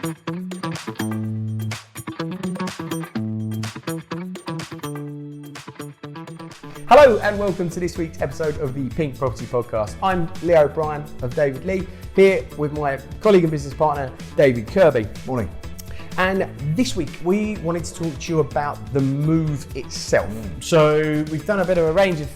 Hello and welcome to this week's episode of the Pink Property Podcast. I'm Leo Bryan of David Lee, here with my colleague and business partner, David Kirby. Morning. And this week we wanted to talk to you about the move itself. So we've done a bit of a range of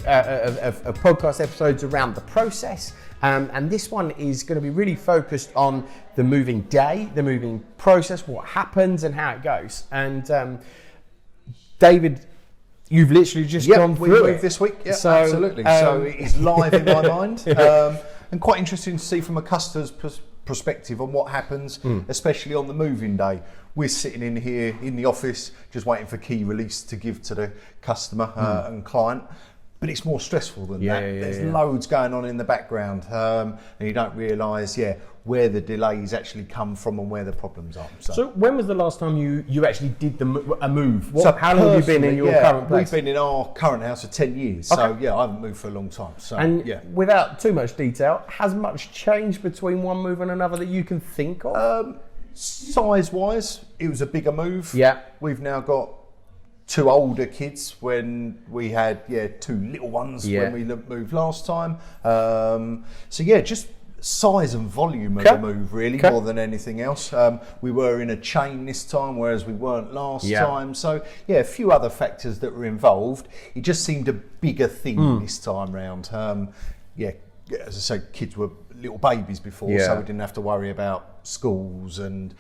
podcast episodes around the process, and this one is going to be really focused on the moving day, the moving process, what happens and how it goes. And David, you've literally just gone through it this week. Yeah, so, absolutely. So it is live in my mind, and quite interesting to see from a customer's perspective on what happens, especially on the moving day. We're sitting in here in the office, just waiting for key release to give to the customer and client. But it's more stressful than that. There's loads going on in the background, and you don't realise, where the delays actually come from and where the problems are. So when was the last time you actually did a move? How long have you been in your current place? We've been in our current house for 10 years, okay. So I haven't moved for a long time. So, without too much detail, has much changed between one move and another that you can think of? Size-wise, it was a bigger move. Yeah. We've now got 2 older kids when we had 2 little ones when we moved last time. Just size and volume of the move really more than anything else. We were in a chain this time, whereas we weren't last time. So a few other factors that were involved. It just seemed a bigger thing this time round. As I say, kids were little babies before, so we didn't have to worry about schools and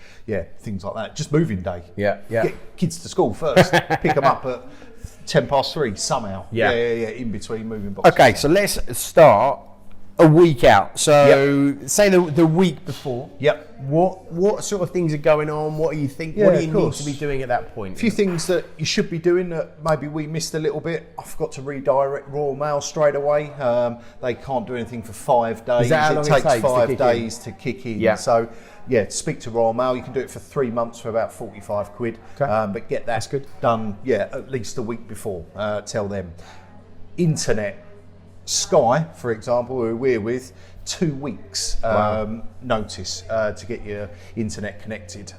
things like that. Just moving day. Get kids to school first, pick them up at 3:10 somehow. In between moving boxes. Okay, so let's start a week out. So say the week before. What sort of things are going on? What do you think? What do you need to be doing at that point? A few things that you should be doing that maybe we missed a little bit. I forgot to redirect Royal Mail straight away. They can't do anything for 5 days. Is that how long it takes 5 to days to kick in. So speak to Royal Mail. You can do it for 3 months for about 45 quid. But get that done at least a week before. Tell them. Internet. Sky, for example, who we're with, 2 weeks notice to get your internet connected.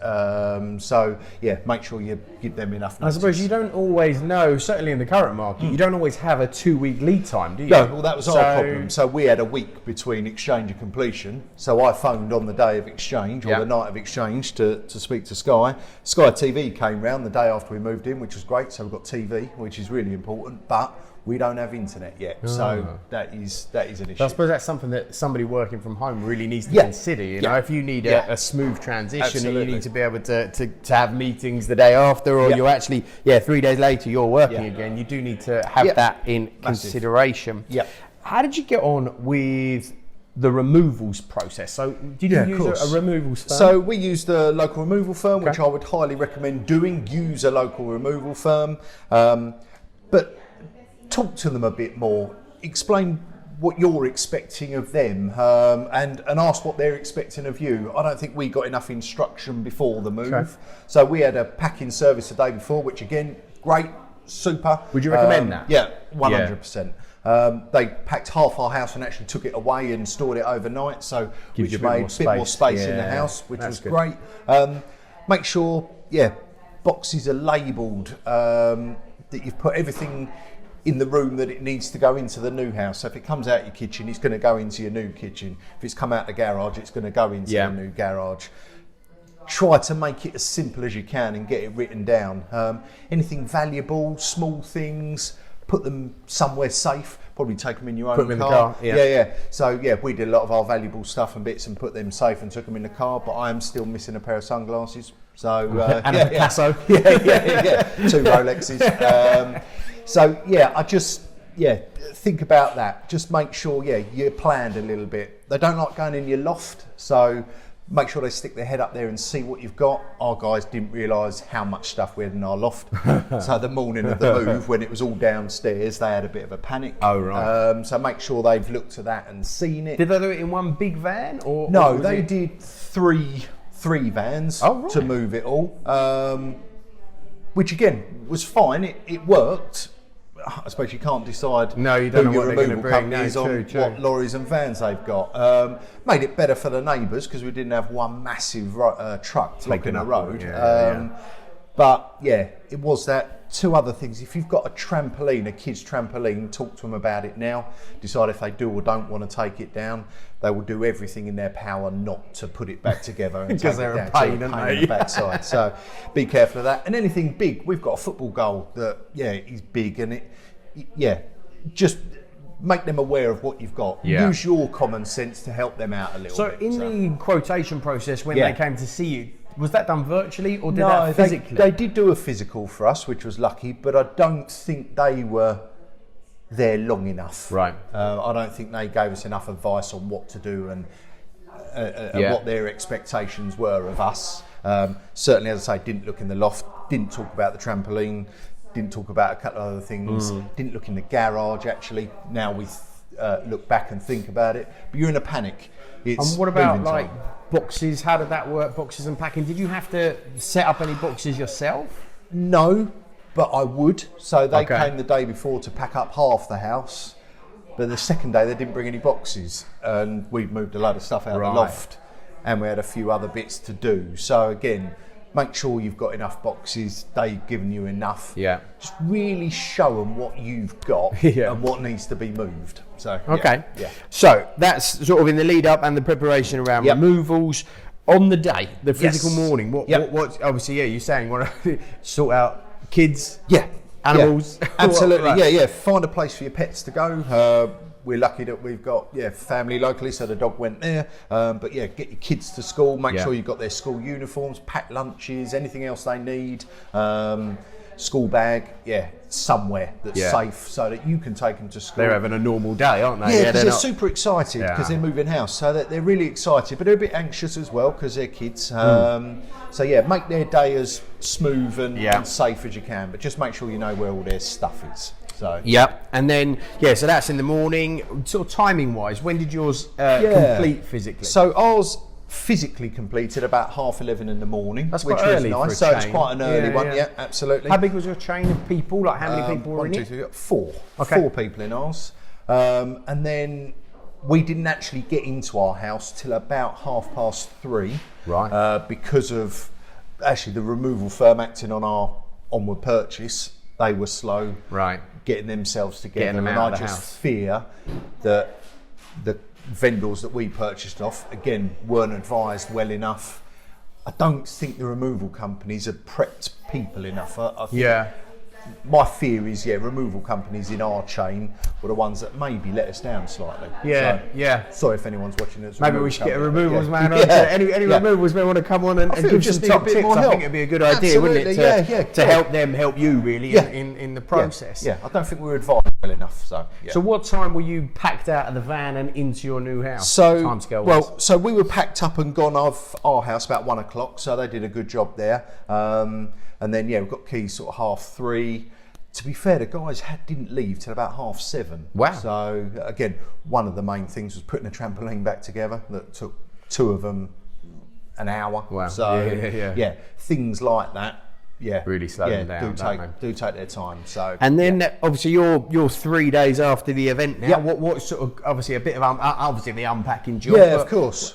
Make sure you give them enough notice. I suppose you don't always know, certainly in the current market, you don't always have a 2-week lead time, do you? No, well that was our problem. So we had a week between exchange and completion. So I phoned on the day of exchange or the night of exchange to speak to Sky. Sky TV came round the day after we moved in, which was great. So we've got TV, which is really important, but we don't have internet yet, so that is an issue. I suppose that's something that somebody working from home really needs to consider. You know, if you need a smooth transition and you need to be able to have meetings the day after, or you're actually 3 days later you're working again, you do need to have that in consideration. How did you get on with the removals process? So did you use a removals firm? So we used a local removal firm, which I would highly recommend doing. Use a local removal firm, but talk to them a bit more, explain what you're expecting of them, and ask what they're expecting of you. I don't think we got enough instruction before the move. So we had a packing service the day before, which again, great, super. Would you recommend that? Yeah, 100%. They packed half our house and actually took it away and stored it overnight, so which made a bit more space in the house, which was great. Make sure, boxes are labelled, that you've put everything in the room that it needs to go into the new house. So if it comes out your kitchen, it's going to go into your new kitchen. If it's come out the garage, it's going to go into the new garage. Try to make it as simple as you can and get it written down. Anything valuable, small things, put them somewhere safe. Probably take them in your own car. Put them in the car. So we did a lot of our valuable stuff and bits and put them safe and took them in the car. But I am still missing a pair of sunglasses. So and a Picasso. 2 Rolexes. I just think about that. Just make sure you're planned a little bit. They don't like going in your loft, so make sure they stick their head up there and see what you've got. Our guys didn't realise how much stuff we had in our loft. So the morning of the move, when it was all downstairs, they had a bit of a panic. Oh, right. So make sure they've looked at that and seen it. Did they do it in one big van? No, they did three vans to move it all, which again was fine. It worked. I suppose you can't decide No, you don't who know your what they're removal gonna bring. company is No, on true. what lorries and vans they've got. Made it better for the neighbours because we didn't have one massive truck blocking the up, road. yeah. But yeah, it was that. Two other things. If you've got a trampoline, a kid's trampoline, talk to them about it now. Decide if they do or don't want to take it down. They will do everything in their power not to put it back together and take they're it a down. pain, They're aren't in they? the backside. So be careful of that. And anything big, we've got a football goal that is big, and just make them aware of what you've got. Yeah. Use your common sense to help them out a little So bit. in the quotation process, when Yeah. they came to see you, was that done virtually or did that physically? They did do a physical for us, which was lucky, but I don't think they were there long enough. Right. I don't think they gave us enough advice on what to do and what their expectations were of us. Certainly, as I say, didn't look in the loft, didn't talk about the trampoline, didn't talk about a couple of other things, didn't look in the garage actually. Now we look back and think about it, but you're in a panic. It's And what about moving like time. boxes? How did that work? Boxes and packing? Did you have to set up any boxes yourself? No, but I would. So they Okay. came the day before to pack up half the house, but the second day they didn't bring any boxes, and we'd moved a load of stuff out of Right. the loft, and we had a few other bits to do. So again, make sure you've got enough boxes. They've given you enough. Yeah. Just really show them what you've got Yeah. and what needs to be moved. So Okay. yeah. So that's sort of in the lead up and the preparation around Yep. removals. On the day, the physical Yes. morning, what Yep. obviously, you're saying you want to sort out kids, Yeah. animals. Yeah. Absolutely. Right. Yeah. Find a place for your pets to go. We're lucky that we've got family locally, so the dog went there. But get your kids to school. Make sure you've got their school uniforms, pack lunches, anything else they need. School bag, somewhere that's safe so that you can take them to school. They're having a normal day, aren't they? Yeah, because they're not- super excited because they're moving house. So they're really excited, but they're a bit anxious as well because they're kids. Make their day as smooth and safe as you can, but just make sure you know where all their stuff is. So Yep. And then, so that's in the morning. Sort of timing wise, when did yours complete physically? So ours physically completed about 11:30 in the morning, That's which quite was early for a nice. So it's chain. quite an early Yeah, one. yeah. Yeah, absolutely. How big was your chain of people? Like how many people were in 1, 2, it? 3, 4. Okay. 4 people in ours. And then we didn't actually get into our house till about 3:30. Right. Because of actually the removal firm acting on our onward purchase. They were slow Right. getting themselves together. Getting them and out I of the just house. fear that the vendors that we purchased off, again, weren't advised well enough. I don't think the removal companies have prepped people enough. I think my fear is, removal companies in our chain were the ones that maybe let us down slightly. So, sorry if anyone's watching this. Maybe we should get a removals man on. Yeah. Any removals man want to come on and think give we some just need a top bit tips? more I think help. it'd be a good idea, wouldn't it? Absolutely, To help them help you really in the process. Yeah, I don't think we were advised well enough. So what time were you packed out of the van and into your new house? So, timescale. so we were packed up and gone off our house about 1 o'clock. So they did a good job there. And then we've got keys sort of 3:30. To be fair, the guys didn't leave till about 7:30. Wow. So again, one of the main things was putting the trampoline back together. That took 2 of them an hour. Wow. So Yeah. things like that. Yeah, Really slow them down, do take their time. So And then obviously you're 3 days after the event now. Yeah. What sort of obviously a bit of obviously the unpacking job. Yeah, of but, course.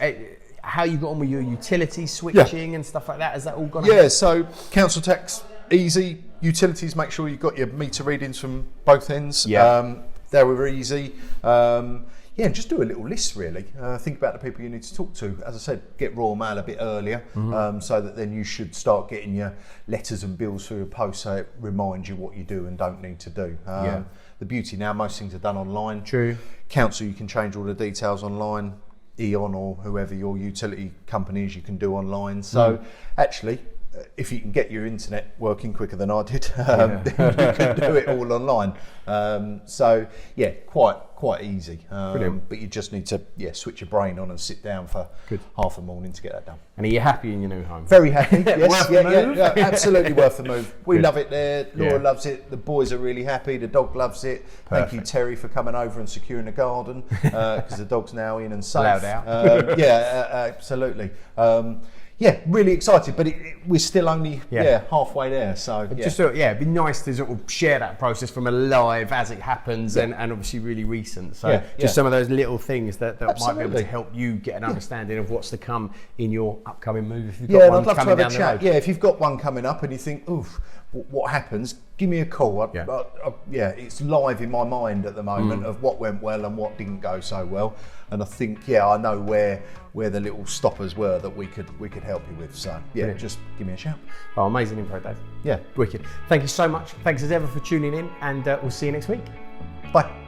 How you got on with your utilities switching and stuff like that? Has that all gone? Yeah, so council tax, easy. Utilities, make sure you've got your meter readings from both ends. Yeah. They were easy. And just do a little list really. Think about the people you need to talk to. As I said, get Royal Mail a bit earlier so that then you should start getting your letters and bills through your post so it reminds you what you do and don't need to do. The beauty now, most things are done online. True. Council, you can change all the details online. Eon or whoever your utility company is, you can do online. So actually, if you can get your internet working quicker than I did, then you can do it all online. Quite easy. Brilliant. But you just need to switch your brain on and sit down for half a morning to get that done. And are you happy in your new home? Very happy. Yes, Worth the move? absolutely worth the move. We Good. love it there. Laura Yeah. loves it. The boys are really happy. The dog loves it. Thank you, Terry, for coming over and securing the garden because the dog's now in and safe. Allowed out. Absolutely. yeah, really excited, but we're still only halfway there. So just it'd be nice to sort of share that process from a live as it happens, and obviously really recent. So some of those little things that might be able to help you get an understanding of what's to come in your upcoming move. If you've got one I'd love to have a chat. road. Yeah, if you've got one coming up and you think, oof, what happens? Give me a call. It's live in my mind at the moment of what went well and what didn't go so well, and I think I know where the little stoppers were that we could help you with. So just give me a shout. Oh, amazing info, Dave. Yeah, Wicked. Thank you so much. Thanks as ever for tuning in, and we'll see you next week. Bye.